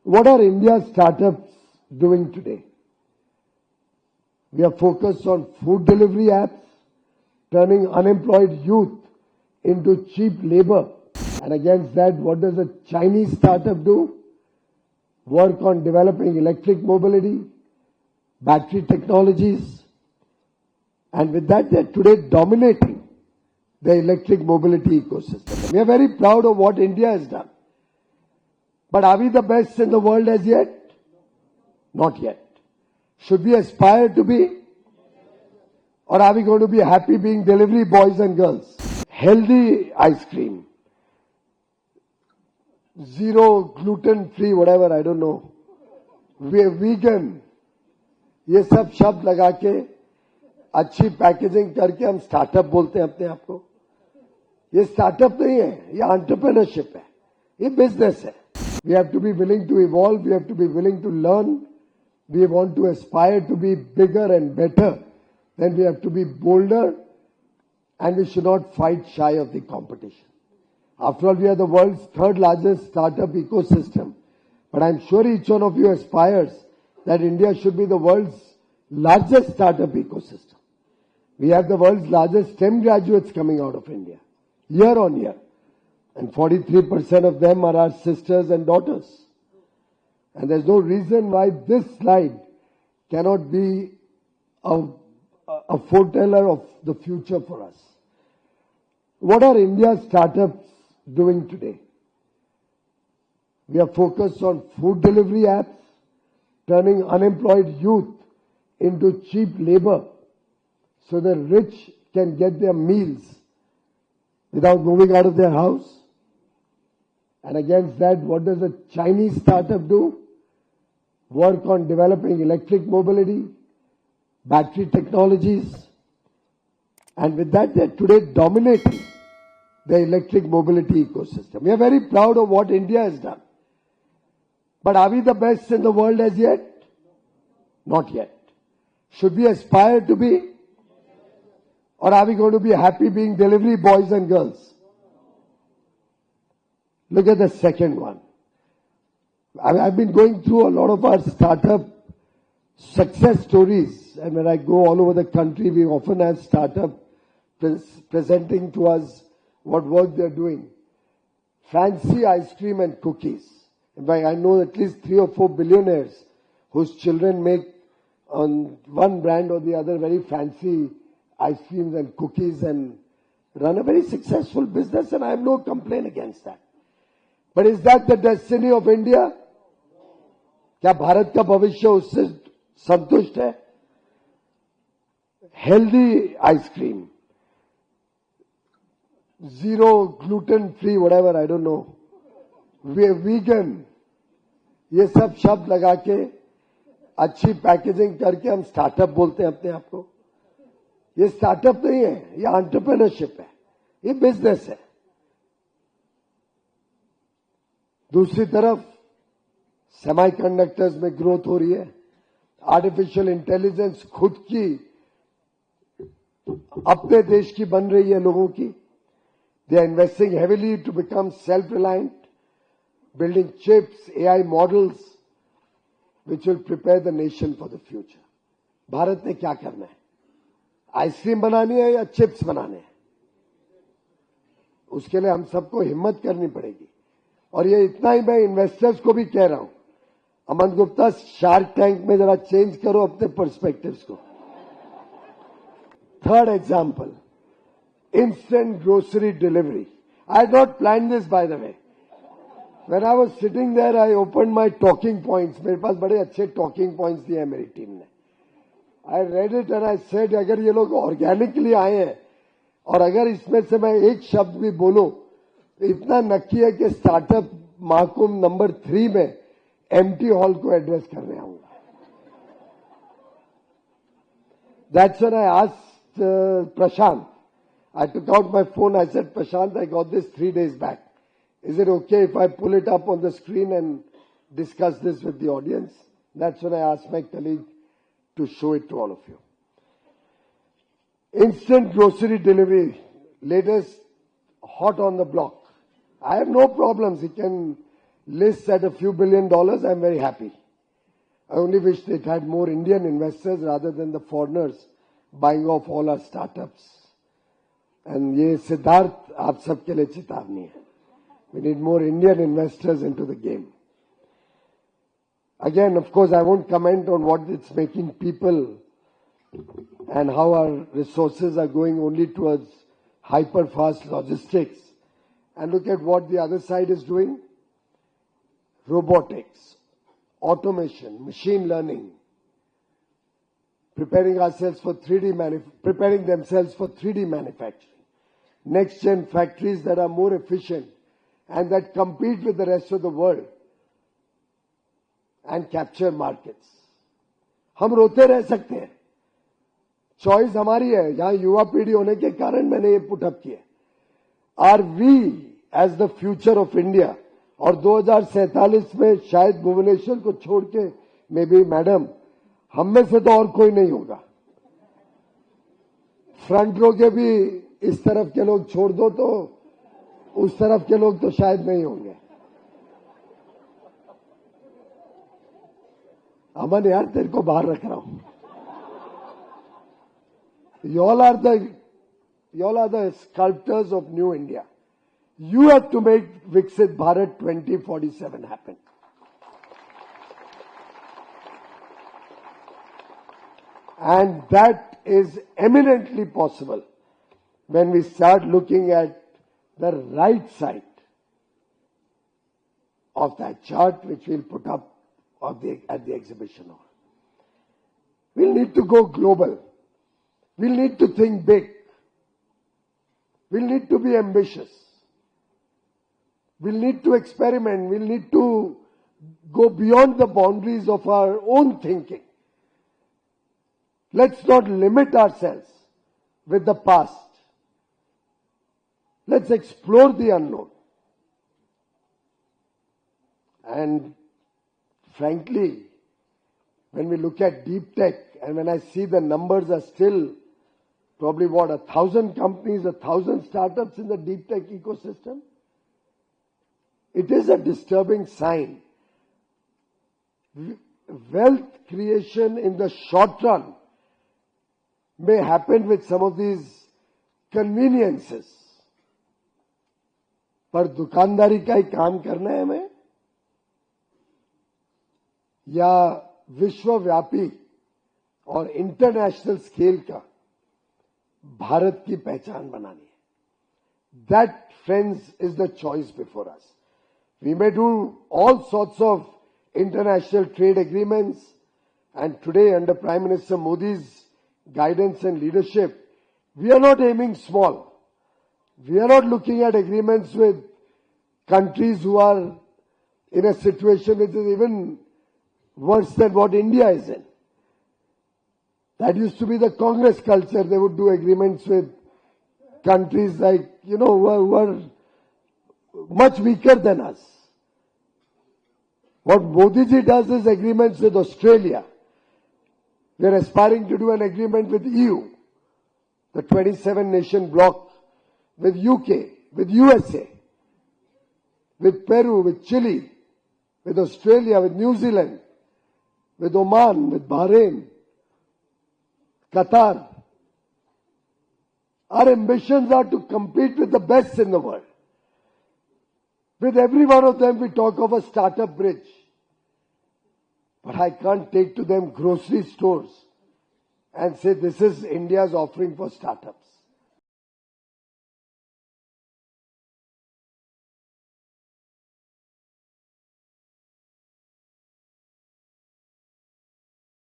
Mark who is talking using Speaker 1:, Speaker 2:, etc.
Speaker 1: What are India's startups doing today? We are focused on food delivery apps, turning unemployed youth into cheap labor. And against that, what does a Chinese startup do? Work on developing electric mobility, battery technologies. And with that, they're today dominating the electric mobility ecosystem. We are very proud of what India has done. But are we the best in the world as yet? Not yet. Should we aspire to be? Or are we going to be happy being delivery boys and girls? Healthy ice cream. Zero gluten free, whatever, I don't know. We are vegan. ये सब शब्द लगा के अच्छी packaging करके हम startup बोलते हैं अपने आप को. ये स्टार्टअप नहीं है, ये एंटरप्रेन्योरशिप है, ये बिजनेस है. We have to be willing to evolve, we have to be willing to learn, we want to aspire to be bigger and better, then we have to be bolder, and we should not fight shy of the competition. After all, we are the world's third largest startup ecosystem, but I'm sure each one of you aspires that India should be the world's largest startup ecosystem. We have the world's largest STEM graduates coming out of India, year on year. And 43% of them are our sisters and daughters. And there's no reason why this slide cannot be a foreteller of the future for us. What are India's startups doing today? We are focused on food delivery apps, turning unemployed youth into cheap labor so the rich can get their meals without moving out of their house. And against that, what does a Chinese startup do? Work on developing electric mobility, battery technologies. And with that, they're today dominating the electric mobility ecosystem. We are very proud of what India has done. But are we the best in the world as yet? Not yet. Should we aspire to be? Or are we going to be happy being delivery boys and girls? Look at the second one. I've been going through a lot of our startup success stories, and when I go all over the country, we often have startup presenting to us what work they're doing. Fancy ice cream and cookies. In fact, I know at least 3 or 4 billionaires whose children make on one brand or the other very fancy ice creams and cookies and run a very successful business, and I have no complaint against that. But is that the destiny of India? क्या भारत का भविष्य उससे संतुष्ट है? Healthy ice cream. Zero gluten free, whatever, I don't know. We are vegan. ये सब शब्द लगा के अच्छी पैकेजिंग करके हम स्टार्टअप बोलते हैं अपने आप को. ये स्टार्टअप नहीं है, ये एंटरप्रेन्योरशिप है, ये बिजनेस है. दूसरी तरफ सेमीकंडक्टर्स में ग्रोथ हो रही है. आर्टिफिशियल इंटेलिजेंस खुद की अपने देश की बन रही है लोगों की. They are investing heavily to become self reliant, building chips, AI models which will prepare the nation for the future. Bharat ने क्या करना है? आइसक्रीम बनानी है या चिप्स बनाने हैं? उसके लिए हम सबको हिम्मत करनी पड़ेगी. और ये इतना ही मैं इन्वेस्टर्स को भी कह रहा हूं, अमन गुप्ता, शार्क टैंक में जरा चेंज करो अपने पर्सपेक्टिव्स को. Third example, instant grocery delivery. I had not planned this, by the way. When I was sitting there, I opened my talking points. मेरे पास बड़े अच्छे talking points दिए हैं मेरी टीम ने. I read it and I said, अगर ये लोग ऑर्गेनिकली आए हैं और अगर इसमें से मैं एक शब्द भी बोलूं, तो इतना नक्की है कि स्टार्टअप महाकुंभ नंबर 3 में एम्प्टी हॉल को एड्रेस करने आऊंगा. That's when I asked Prashant. I took out my phone. I said, Prashant, I got this 3 days back. Is it okay if I pull it up on the screen and discuss this with the audience? That's when I asked my colleague to show it to all of you. Instant grocery delivery, latest hot on the block. I have no problems. You can lists at a few $1 billion, I'm very happy. I only wish it had more Indian investors rather than the foreigners buying off all our startups. And ये सिद्धार्थ आप सबके लिए चेतावनी है. We need more Indian investors into the game. Again, of course, I won't comment on what it's making people and how our resources are going only towards hyper-fast logistics. And look at what the other side is doing. Robotics, automation, machine learning, preparing themselves for 3D manufacturing. Next-gen factories that are more efficient and that compete with the rest of the world and capture markets. हम रोते रह सकते हैं. Choice हमारी है. यहां युवा पीढ़ी होने के कारण मैंने ये पुटअप किया. Are we as the future of India, और 2047 में शायद भुवनेश्वर को छोड़ के मे बी मैडम हम में से तो और कोई नहीं होगा. फ्रंट रो के भी इस तरफ के लोग छोड़ दो तो उस तरफ के लोग तो शायद नहीं होंगे. अमन यार तेरे को बाहर रख रहा हूं. You all are the sculptors of New India. You have to make Viksit Bharat 2047 happen. And that is eminently possible when we start looking at the right side of that chart which we'll put up at the exhibition hall. We'll need to go global. We'll need to think big. We'll need to be ambitious. We'll need to experiment. We'll need to go beyond the boundaries of our own thinking. Let's not limit ourselves with the past. Let's explore the unknown. And frankly, when we look at deep tech, and when I see the numbers are still probably 1,000 companies, 1,000 startups in the deep tech ecosystem, it is a disturbing sign. Wealth creation in the short run may happen with some of these conveniences. पर दुकानदारी का ही काम करना है हमें, या विश्वव्यापी और इंटरनेशनल स्केल का भारत की पहचान बनानी है. That, friends, is the choice before us. We may do all sorts of international trade agreements, and today under Prime Minister Modi's guidance and leadership, we are not aiming small. We are not looking at agreements with countries who are in a situation which is even worse than what India is in. That used to be the Congress culture. They would do agreements with countries like, who are much weaker than us. What Modi ji does is agreements with Australia. We are aspiring to do an agreement with EU, the 27-nation bloc, with UK, with USA, with Peru, with Chile, with Australia, with New Zealand, with Oman, with Bahrain, Qatar. Our ambitions are to compete with the best in the world. With every one of them, we talk of a startup bridge. But I can't take to them grocery stores and say this is India's offering for startups.